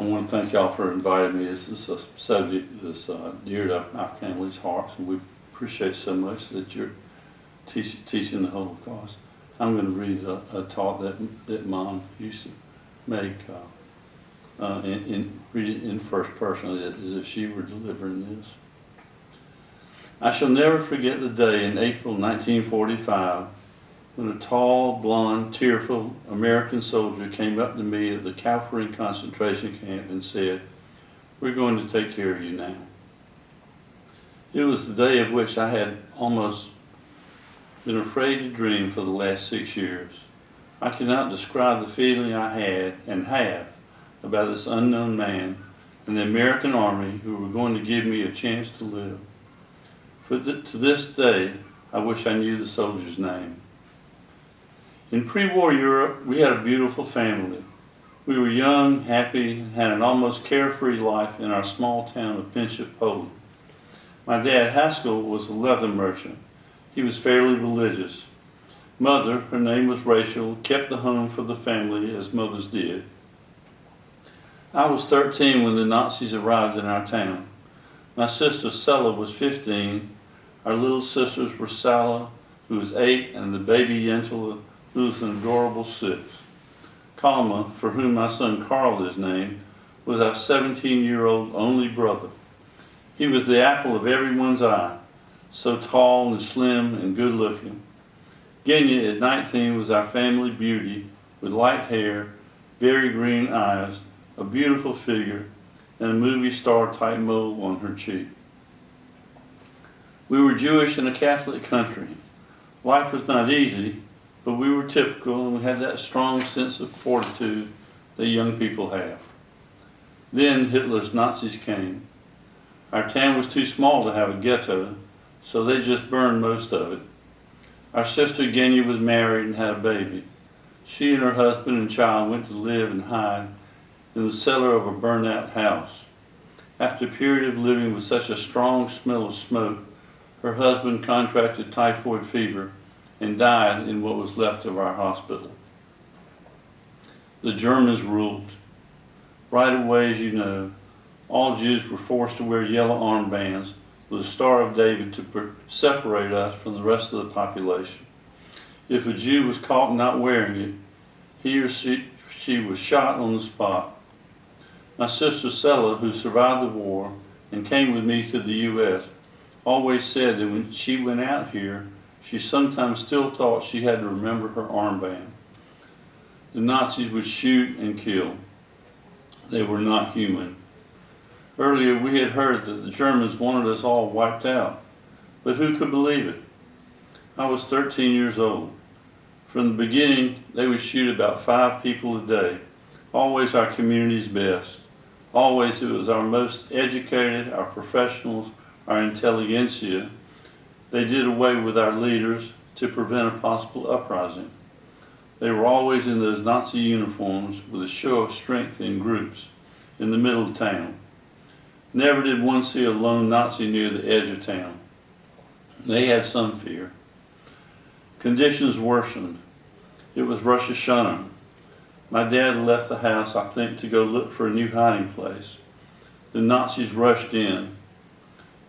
I want to thank y'all for inviting me. This is a subject that's dear to our family's hearts, and we appreciate so much that you're teaching the Holocaust. I'm going to read a talk that Mom used to make, read it in first person, as if she were delivering this. I shall never forget the day in April 1945 when a tall, blonde, tearful American soldier came up to me at the Kaufering concentration camp and said, "We're going to take care of you now." It was the day of which I had almost been afraid to dream for the last 6 years. I cannot describe the feeling I had and have about this unknown man and the American Army who were going to give me a chance to live. To this day, I wish I knew the soldier's name. In pre-war Europe, we had a beautiful family. We were young, happy, and had an almost carefree life in our small town of Pinchot, Poland. My dad, Haskell, was a leather merchant. He was fairly religious. Mother, her name was Rachel, kept the home for the family as mothers did. I was 13 when the Nazis arrived in our town. My sister Sella was 15. Our little sisters were Sala, who was 8, and the baby Yentala, who was an adorable 6. Kalma, for whom my son Carl is named, was our 17-year-old only brother. He was the apple of everyone's eye, so tall and slim and good-looking. Genya, at 19, was our family beauty, with light hair, very green eyes, a beautiful figure, and a movie star-type mole on her cheek. We were Jewish in a Catholic country. Life was not easy, but we were typical, and we had that strong sense of fortitude that young people have. Then Hitler's Nazis came. Our town was too small to have a ghetto, so they just burned most of it. Our sister Genya was married and had a baby. She and her husband and child went to live and hide in the cellar of a burned-out house. After a period of living with such a strong smell of smoke, her husband contracted typhoid fever and died in what was left of our hospital. The Germans ruled. Right away, as you know, all Jews were forced to wear yellow armbands with a Star of David to separate us from the rest of the population. If a Jew was caught not wearing it, he or she was shot on the spot. My sister Sella, who survived the war and came with me to the U.S., always said that when she went out here, she sometimes still thought she had to remember her armband. The Nazis would shoot and kill. They were not human. Earlier we had heard that the Germans wanted us all wiped out, but who could believe it? I was 13 years old. From the beginning, they would shoot about 5 people a day, always our community's best. Always it was our most educated, our professionals, our intelligentsia. They did away with our leaders to prevent a possible uprising. They were always in those Nazi uniforms with a show of strength in groups in the middle of town. Never did one see a lone Nazi near the edge of town. They had some fear. Conditions worsened. It was Rosh Hashanah. My dad left the house, I think, to go look for a new hiding place. The Nazis rushed in.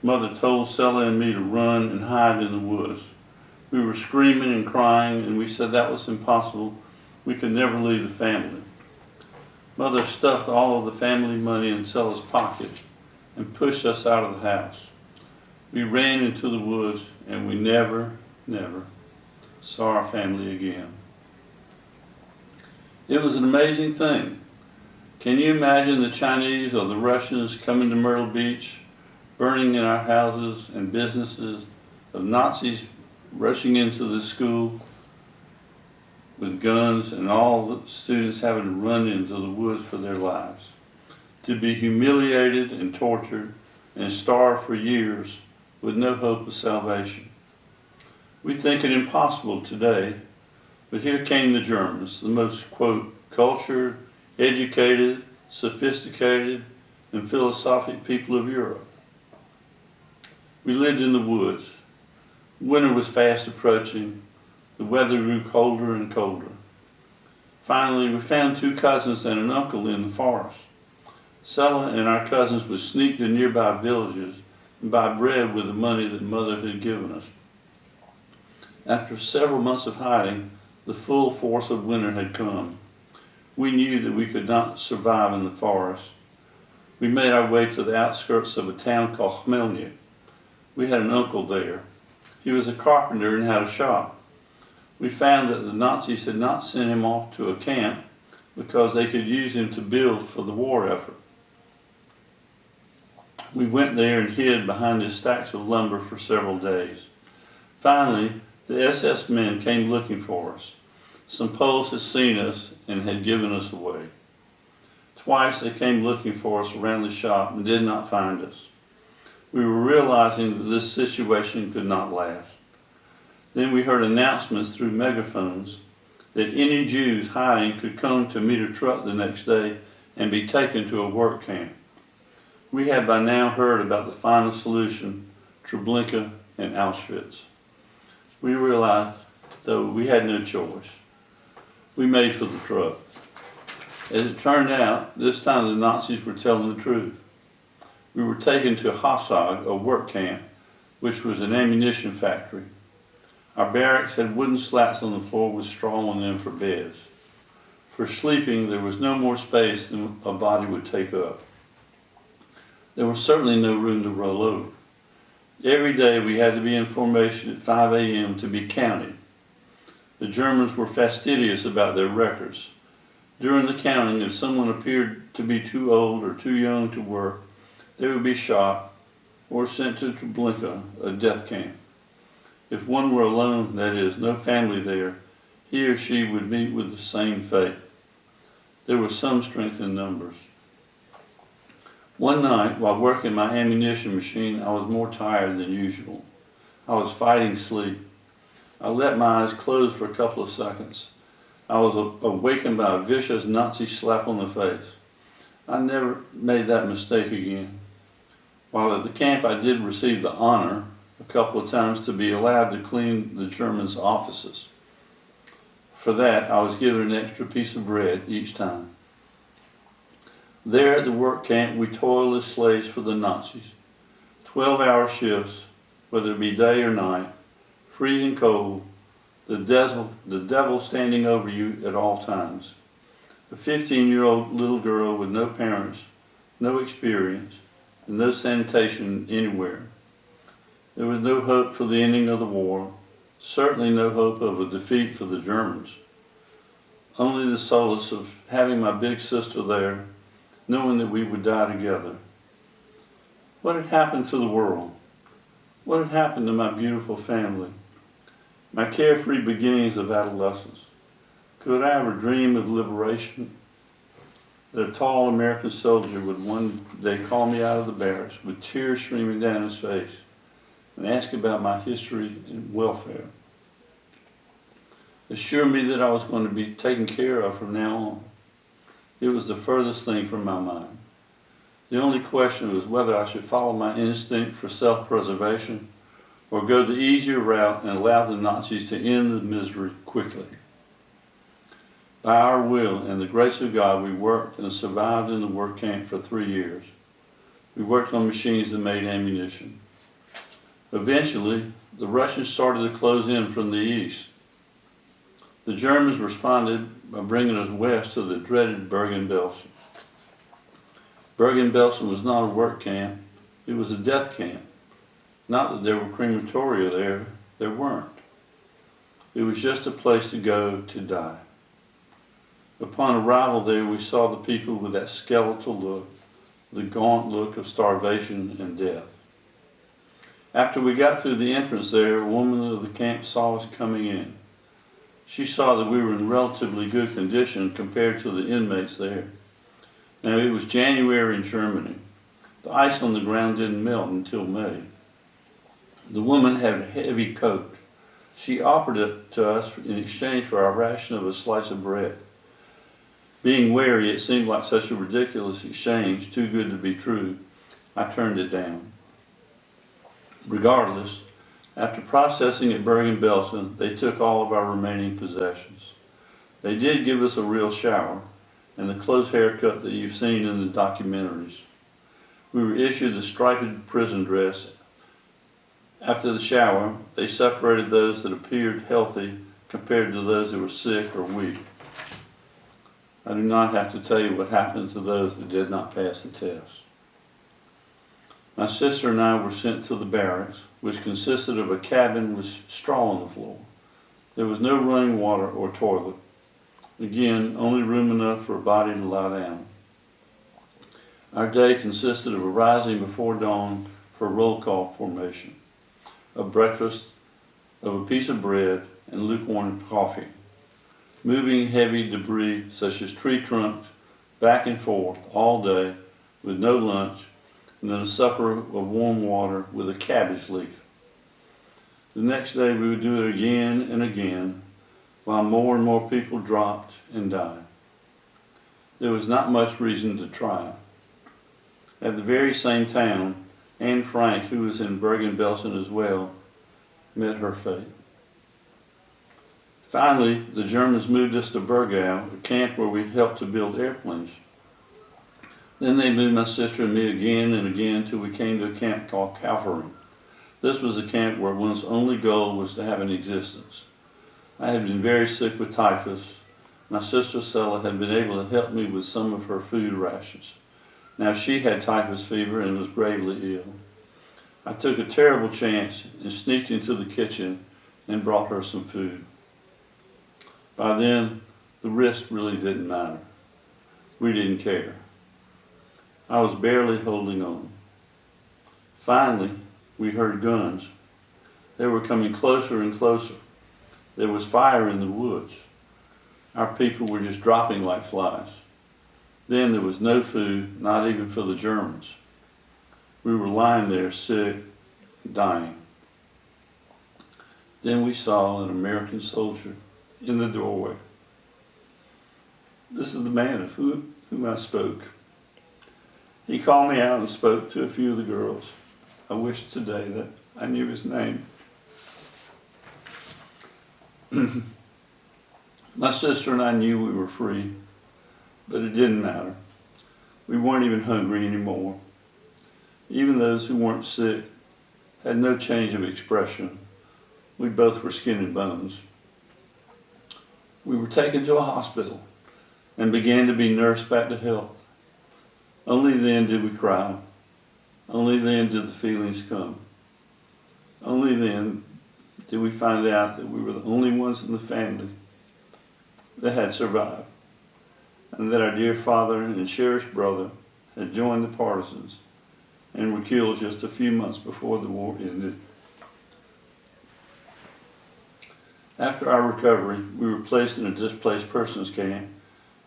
Mother told Sella and me to run and hide in the woods. We were screaming and crying, and we said that was impossible. We could never leave the family. Mother stuffed all of the family money in Sella's pocket and pushed us out of the house. We ran into the woods, and we never saw our family again. It was an amazing thing. Can you imagine the Chinese or the Russians coming to Myrtle Beach, burning in our houses and businesses, of Nazis rushing into the school with guns and all the students having to run into the woods for their lives, to be humiliated and tortured and starved for years with no hope of salvation? We think it impossible today, but here came the Germans, the most, quote, cultured, educated, sophisticated, and philosophic people of Europe. We lived in the woods. Winter was fast approaching. The weather grew colder and colder. Finally, we found 2 cousins and an uncle in the forest. Sella and our cousins would sneak to nearby villages and buy bread with the money that Mother had given us. After several months of hiding, the full force of winter had come. We knew that we could not survive in the forest. We made our way to the outskirts of a town called Khmelnyk. We had an uncle there. He was a carpenter and had a shop. We found that the Nazis had not sent him off to a camp because they could use him to build for the war effort. We went there and hid behind his stacks of lumber for several days. Finally, the SS men came looking for us. Some Poles had seen us and had given us away. Twice they came looking for us around the shop and did not find us. We were realizing that this situation could not last. Then we heard announcements through megaphones that any Jews hiding could come to meet a truck the next day and be taken to a work camp. We had by now heard about the final solution, Treblinka and Auschwitz. We realized, though, we had no choice. We made for the truck. As it turned out, this time the Nazis were telling the truth. We were taken to Hassag, a work camp, which was an ammunition factory. Our barracks had wooden slats on the floor with straw on them for beds. For sleeping, there was no more space than a body would take up. There was certainly no room to roll over. Every day we had to be in formation at 5 a.m. to be counted. The Germans were fastidious about their records. During the counting, if someone appeared to be too old or too young to work, they would be shot or sent to Treblinka, a death camp. If one were alone, that is, no family there, he or she would meet with the same fate. There was some strength in numbers. One night, while working my ammunition machine, I was more tired than usual. I was fighting sleep. I let my eyes close for a couple of seconds. I was awakened by a vicious Nazi slap on the face. I never made that mistake again. While at the camp, I did receive the honor a couple of times to be allowed to clean the Germans' offices. For that, I was given an extra piece of bread each time. There at the work camp, we toiled as slaves for the Nazis. 12-hour shifts, whether it be day or night, freezing cold, the devil standing over you at all times. A 15-year-old little girl with no parents, no experience, and no sanitation anywhere. There was no hope for the ending of the war, certainly no hope of a defeat for the Germans. Only the solace of having my big sister there, knowing that we would die together. What had happened to the world? What had happened to my beautiful family? My carefree beginnings of adolescence? Could I ever dream of liberation? That a tall American soldier would one day call me out of the barracks with tears streaming down his face and ask about my history and welfare. Assure me that I was going to be taken care of from now on. It was the furthest thing from my mind. The only question was whether I should follow my instinct for self-preservation or go the easier route and allow the Nazis to end the misery quickly. By our will and the grace of God, we worked and survived in the work camp for 3 years. We worked on machines that made ammunition. Eventually, the Russians started to close in from the east. The Germans responded by bringing us west to the dreaded Bergen-Belsen. Bergen-Belsen was not a work camp, it was a death camp. Not that there were crematoria there weren't. It was just a place to go to die. Upon arrival there, we saw the people with that skeletal look, the gaunt look of starvation and death. After we got through the entrance there, a woman of the camp saw us coming in. She saw that we were in relatively good condition compared to the inmates there. Now, it was January in Germany. The ice on the ground didn't melt until May. The woman had a heavy coat. She offered it to us in exchange for our ration of a slice of bread. Being wary, it seemed like such a ridiculous exchange, too good to be true. I turned it down. Regardless, after processing at Bergen-Belsen, they took all of our remaining possessions. They did give us a real shower, and the close haircut that you've seen in the documentaries. We were issued the striped prison dress. After the shower, they separated those that appeared healthy compared to those that were sick or weak. I do not have to tell you what happened to those that did not pass the test. My sister and I were sent to the barracks, which consisted of a cabin with straw on the floor. There was no running water or toilet. Again, only room enough for a body to lie down. Our day consisted of arising before dawn for a roll call formation, a breakfast of a piece of bread and lukewarm coffee, moving heavy debris such as tree trunks back and forth all day with no lunch, and then a supper of warm water with a cabbage leaf. The next day we would do it again and again, while more and more people dropped and died. There was not much reason to try. At the very same town, Anne Frank, who was in Bergen-Belsen as well, met her fate. Finally, the Germans moved us to Burgau, a camp where we helped to build airplanes. Then they moved my sister and me again and again till we came to a camp called Kaufering. This was a camp where one's only goal was to have an existence. I had been very sick with typhus. My sister Sella had been able to help me with some of her food rations. Now she had typhus fever and was gravely ill. I took a terrible chance and sneaked into the kitchen and brought her some food. By then, the risk really didn't matter. We didn't care. I was barely holding on. Finally, we heard guns. They were coming closer and closer. There was fire in the woods. Our people were just dropping like flies. Then there was no food, not even for the Germans. We were lying there sick, dying. Then we saw an American soldier in the doorway. This is the man of whom I spoke. He called me out and spoke to a few of the girls. I wish today that I knew his name. My sister and I knew we were free, but it didn't matter. We weren't even hungry anymore. Even those who weren't sick had no change of expression. We both were skin and bones. We were taken to a hospital and began to be nursed back to health. Only then did we cry. Only then did the feelings come. Only then did we find out that we were the only ones in the family that had survived, and that our dear father and cherished brother had joined the partisans and were killed just a few months before the war ended. After our recovery, we were placed in a displaced persons camp,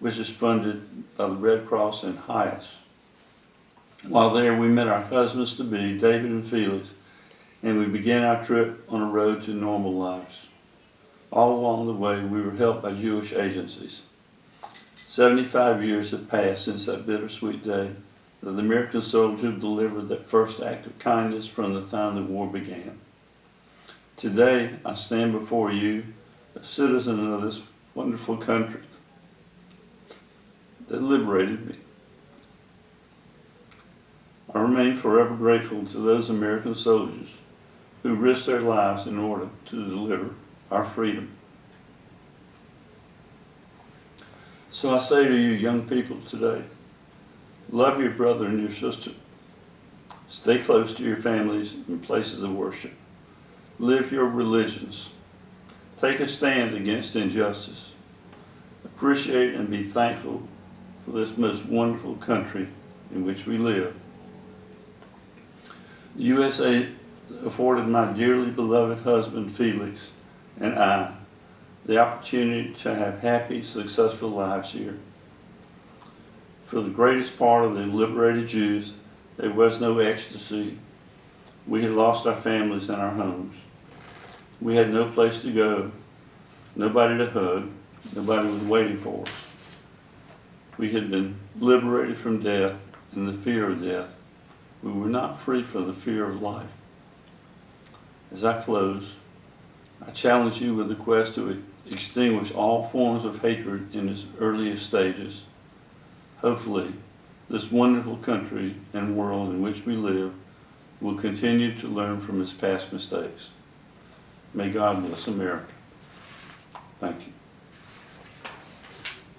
which is funded by the Red Cross and Hias. While there, we met our husbands-to-be, David and Felix, and we began our trip on a road to normal lives. All along the way, we were helped by Jewish agencies. 75 years have passed since that bittersweet day that the American soldier delivered that first act of kindness from the time the war began. Today, I stand before you, a citizen of this wonderful country that liberated me. I remain forever grateful to those American soldiers who risked their lives in order to deliver our freedom. So I say to you young people today, love your brother and your sister. Stay close to your families and places of worship. Live your religions. Take a stand against injustice. Appreciate and be thankful for this most wonderful country in which we live. The USA afforded my dearly beloved husband Felix and I the opportunity to have happy, successful lives here. For the greatest part of the liberated Jews, there was no ecstasy. We had lost our families and our homes. We had no place to go, nobody to hug, nobody was waiting for us. We had been liberated from death and the fear of death. We were not free from the fear of life. As I close, I challenge you with the quest to extinguish all forms of hatred in its earliest stages hopefully, this wonderful country and world in which we live will continue to learn from its past mistakes. May God bless America. Thank you.